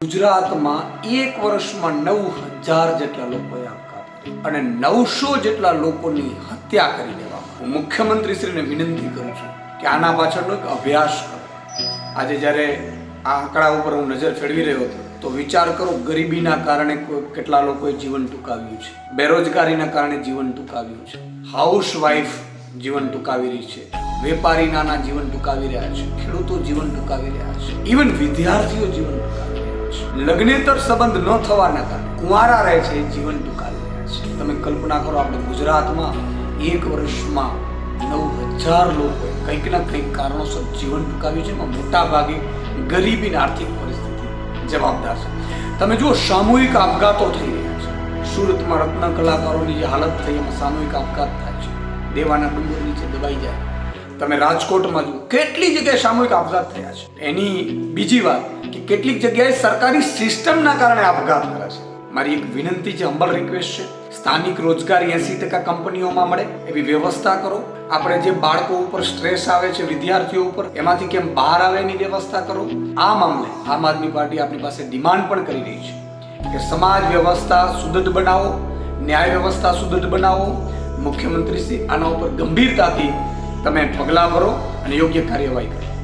ગુજરાતમાં એક વર્ષમાં 9,000 જેટલા લોકોએ આપઘાત કર્યા અને 900 જેટલા લોકોની હત્યા કરી દેવામાં. હું મુખ્યમંત્રીશ્રીને વિનંતી કરું છું કે આના પાછળનો એક અભ્યાસ કરો. આજે જ્યારે આ આંકડા ઉપર હું નજર ફેરવી રહ્યો હતો તો વિચાર કરો, ગરીબીના કારણે કેટલા લોકોએ જીવન ટૂંકાવ્યું છે, બેરોજગારીના કારણે જીવન ટૂંકાવ્યું છે, હાઉસવાઈફ જીવન ટૂંકાવી રહી છે, વેપારી નાના જીવન ટૂંકાવી રહ્યા છે, ખેડૂતો જીવન ટૂંકાવી રહ્યા છે, ઇવન વિદ્યાર્થીઓ જીવન ટૂંકાવી રહ્યા છે, લગ્નેતર સંબંધ ન થવાના કારણે કુંવારા રહે છે, જીવન ટૂંકાવી રહ્યા છે. તમે કલ્પના કરો, આપણે ગુજરાતમાં એક વર્ષમાં 9,000 લોકોએ કંઈક ના કંઈક કારણોસર જીવન ટૂંકાવ્યું છે. એમાં મોટા ભાગે ગરીબી અને આર્થિક પરિસ્થિતિ જવાબદાર છે. તમે જુઓ, સામૂહિક આપઘાતો થઈ રહ્યા છે. સુરતમાં રત્ન કલાકારોની જે હાલત થઈ, એમાં સામૂહિક આપઘાત થાય છે, દેવાના ડુંગર નીચે દબાઈ જાય. તમે રાજકોટમાં જુઓ, કેટલી જગ્યાએ સામૂહિક આપઘાત થયા છે. એની બીજી વાત કે કેટલીક જગ્યાએ સરકારી સિસ્ટમના કારણે આપઘાત કરે છે. મારી એક વિનંતી છે, હમ્બલ રિક્વેસ્ટ છે, સ્થાનિક રોજગારી 80% કંપનીઓમાં મળે એવી વ્યવસ્થા કરો. આપણે જે બાળકો ઉપર સ્ટ્રેસ આવે છે, વિદ્યાર્થીઓ ઉપર, એમાંથી કેમ બહાર આવે એની વ્યવસ્થા કરો. આ મામલે આમ આદમી પાર્ટી આપણી પાસે ડિમાન્ડ પણ કરી રહી છે કે સમાજ વ્યવસ્થા સુદૃઢ બનાવો, ન્યાય વ્યવસ્થા સુદૃઢ બનાવો. મુખ્યમંત્રીશ્રી આના ઉપર ગંભીરતાથી તમે પગલાં ભરો અને યોગ્ય કાર્યવાહી કરો.